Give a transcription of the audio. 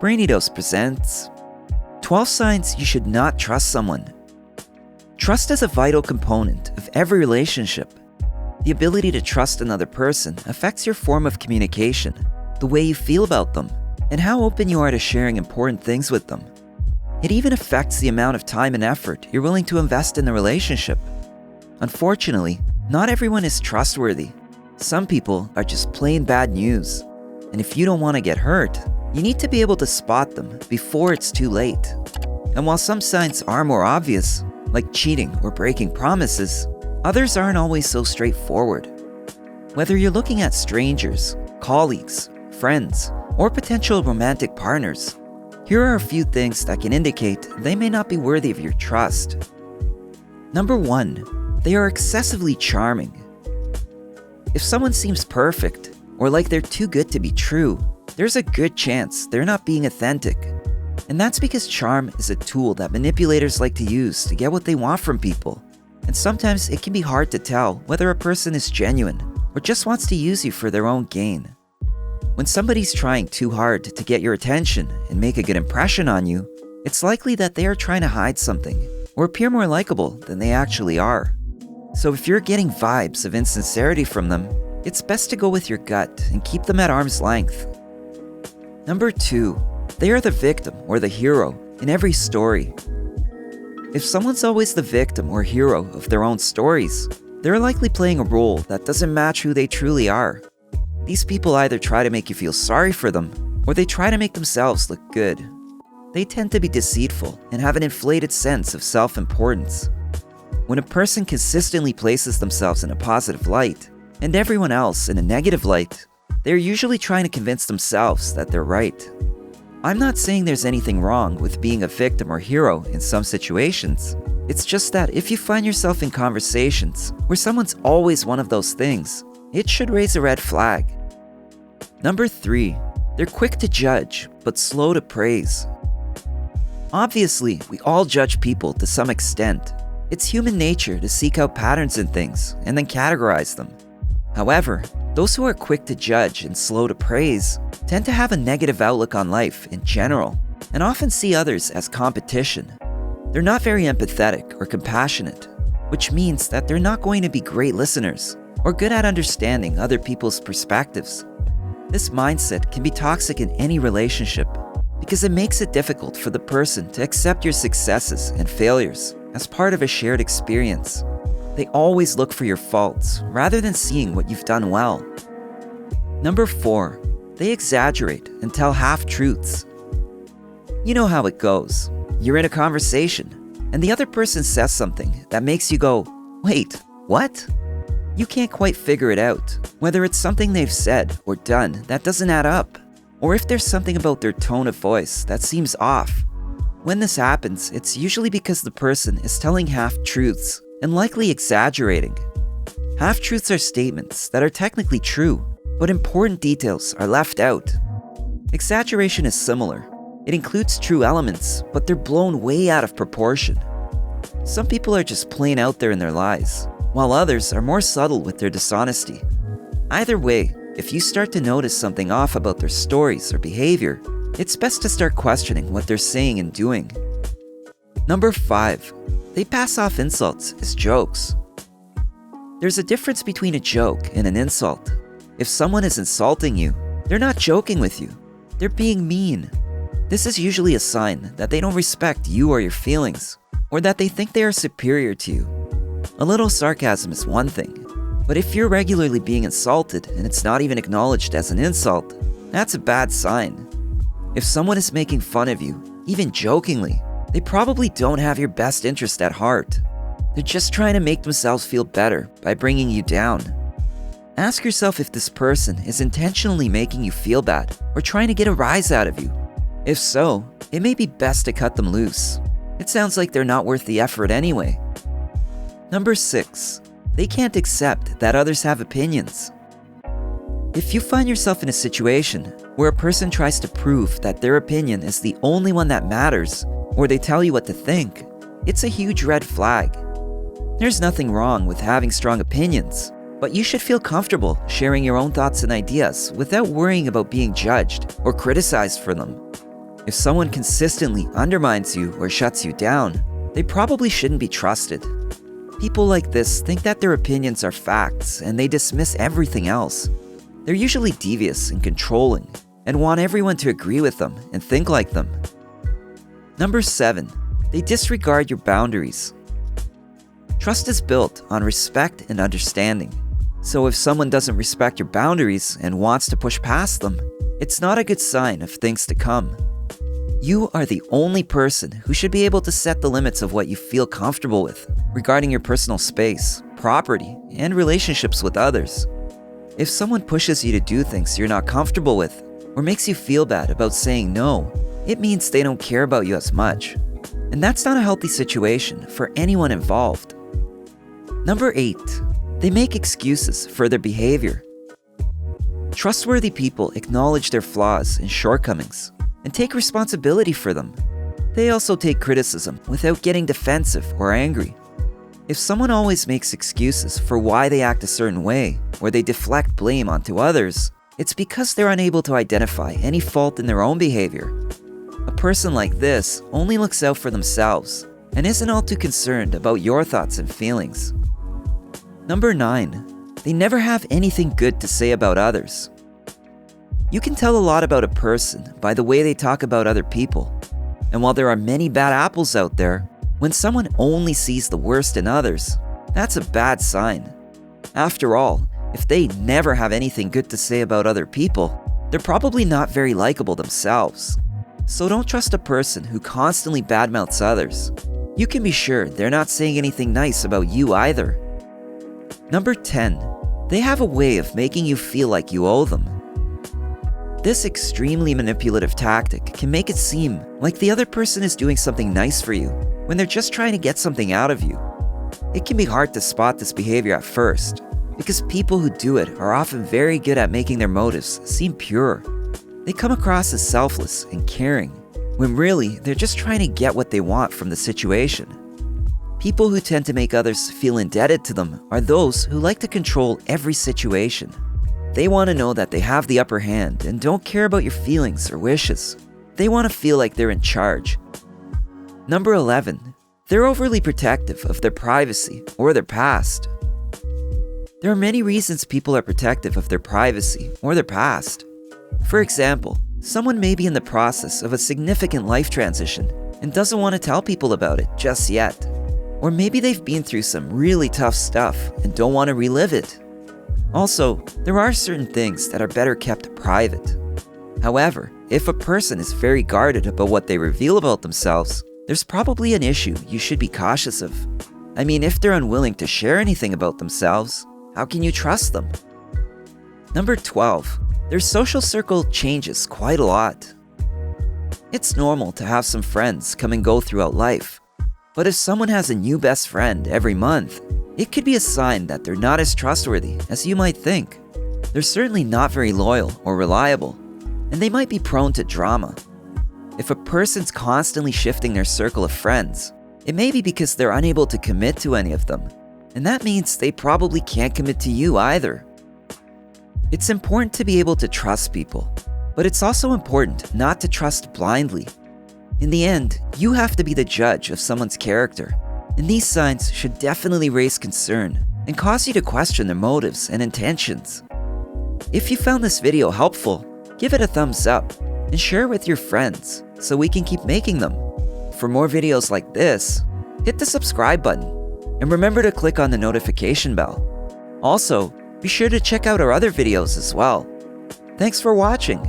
BRAINY presents 12 Signs You Should Not Trust Someone. Trust is a vital component of every relationship. The ability to trust another person affects your form of communication, the way you feel about them, and how open you are to sharing important things with them. It even affects the amount of time and effort you're willing to invest in the relationship. Unfortunately, not everyone is trustworthy. Some people are just plain bad news. And if you don't want to get hurt, you need to be able to spot them before it's too late. And while some signs are more obvious, like cheating or breaking promises, others aren't always so straightforward. Whether you're looking at strangers, colleagues, friends, or potential romantic partners, here are a few things that can indicate they may not be worthy of your trust. Number 1, they are excessively charming. If someone seems perfect, or like they're too good to be true, there's a good chance they're not being authentic. And that's because charm is a tool that manipulators like to use to get what they want from people. And sometimes it can be hard to tell whether a person is genuine or just wants to use you for their own gain. When somebody's trying too hard to get your attention and make a good impression on you, it's likely that they are trying to hide something or appear more likable than they actually are. So if you're getting vibes of insincerity from them, it's best to go with your gut and keep them at arm's length. Number 2, they are the victim or the hero in every story. If someone's always the victim or hero of their own stories, they're likely playing a role that doesn't match who they truly are. These people either try to make you feel sorry for them, or they try to make themselves look good. They tend to be deceitful and have an inflated sense of self-importance. When a person consistently places themselves in a positive light, and everyone else in a negative light, they're usually trying to convince themselves that they're right. I'm not saying there's anything wrong with being a victim or hero in some situations. It's just that if you find yourself in conversations where someone's always one of those things, it should raise a red flag. Number 3, they're quick to judge, but slow to praise. Obviously, we all judge people to some extent. It's human nature to seek out patterns in things and then categorize them. However, those who are quick to judge and slow to praise tend to have a negative outlook on life in general and often see others as competition. They're not very empathetic or compassionate, which means that they're not going to be great listeners or good at understanding other people's perspectives. This mindset can be toxic in any relationship because it makes it difficult for the person to accept your successes and failures as part of a shared experience. They always look for your faults rather than seeing what you've done well. Number 4, they exaggerate and tell half-truths. You know how it goes. You're in a conversation, and the other person says something that makes you go, "Wait, what?" You can't quite figure it out, whether it's something they've said or done that doesn't add up, or if there's something about their tone of voice that seems off. When this happens, it's usually because the person is telling half-truths and likely exaggerating. Half-truths are statements that are technically true, but important details are left out. Exaggeration is similar. It includes true elements, but they're blown way out of proportion. Some people are just plain out there in their lies, while others are more subtle with their dishonesty. Either way, if you start to notice something off about their stories or behavior, it's best to start questioning what they're saying and doing. Number 5, they pass off insults as jokes. There's a difference between a joke and an insult. If someone is insulting you, they're not joking with you. They're being mean. This is usually a sign that they don't respect you or your feelings, or that they think they are superior to you. A little sarcasm is one thing, but if you're regularly being insulted and it's not even acknowledged as an insult, that's a bad sign. If someone is making fun of you, even jokingly, they probably don't have your best interest at heart. They're just trying to make themselves feel better by bringing you down. Ask yourself if this person is intentionally making you feel bad or trying to get a rise out of you. If so, it may be best to cut them loose. It sounds like they're not worth the effort anyway. Number 6, they can't accept that others have opinions. If you find yourself in a situation where a person tries to prove that their opinion is the only one that matters, or they tell you what to think, it's a huge red flag. There's nothing wrong with having strong opinions, but you should feel comfortable sharing your own thoughts and ideas without worrying about being judged or criticized for them. If someone consistently undermines you or shuts you down, they probably shouldn't be trusted. People like this think that their opinions are facts and they dismiss everything else. They're usually devious and controlling and want everyone to agree with them and think like them. Number 7, they disregard your boundaries. Trust is built on respect and understanding. So if someone doesn't respect your boundaries and wants to push past them, it's not a good sign of things to come. You are the only person who should be able to set the limits of what you feel comfortable with regarding your personal space, property, and relationships with others. If someone pushes you to do things you're not comfortable with or makes you feel bad about saying no, it means they don't care about you as much. And that's not a healthy situation for anyone involved. Number 8, they make excuses for their behavior. Trustworthy people acknowledge their flaws and shortcomings and take responsibility for them. They also take criticism without getting defensive or angry. If someone always makes excuses for why they act a certain way, or they deflect blame onto others, it's because they're unable to identify any fault in their own behavior. A person like this only looks out for themselves and isn't all too concerned about your thoughts and feelings. Number 9, they never have anything good to say about others. You can tell a lot about a person by the way they talk about other people. And while there are many bad apples out there, when someone only sees the worst in others, that's a bad sign. After all, if they never have anything good to say about other people, they're probably not very likable themselves. So don't trust a person who constantly badmouths others. You can be sure they're not saying anything nice about you either. Number 10, they have a way of making you feel like you owe them. This extremely manipulative tactic can make it seem like the other person is doing something nice for you when they're just trying to get something out of you. It can be hard to spot this behavior at first, because people who do it are often very good at making their motives seem pure. They come across as selfless and caring, when really they're just trying to get what they want from the situation. People who tend to make others feel indebted to them are those who like to control every situation. They want to know that they have the upper hand and don't care about your feelings or wishes. They want to feel like they're in charge. Number 11, they're overly protective of their privacy or their past. There are many reasons people are protective of their privacy or their past. For example, someone may be in the process of a significant life transition and doesn't want to tell people about it just yet. Or maybe they've been through some really tough stuff and don't want to relive it. Also, there are certain things that are better kept private. However, if a person is very guarded about what they reveal about themselves, there's probably an issue you should be cautious of. I mean, if they're unwilling to share anything about themselves, how can you trust them? Number 12, their social circle changes quite a lot. It's normal to have some friends come and go throughout life. But if someone has a new best friend every month, it could be a sign that they're not as trustworthy as you might think. They're certainly not very loyal or reliable, and they might be prone to drama. If a person's constantly shifting their circle of friends, it may be because they're unable to commit to any of them, and that means they probably can't commit to you either. It's important to be able to trust people, but it's also important not to trust blindly. In the end, you have to be the judge of someone's character, and these signs should definitely raise concern and cause you to question their motives and intentions. If you found this video helpful, give it a thumbs up and share it with your friends so we can keep making them. For more videos like this, hit the subscribe button and remember to click on the notification bell. Also, be sure to check out our other videos as well. Thanks for watching.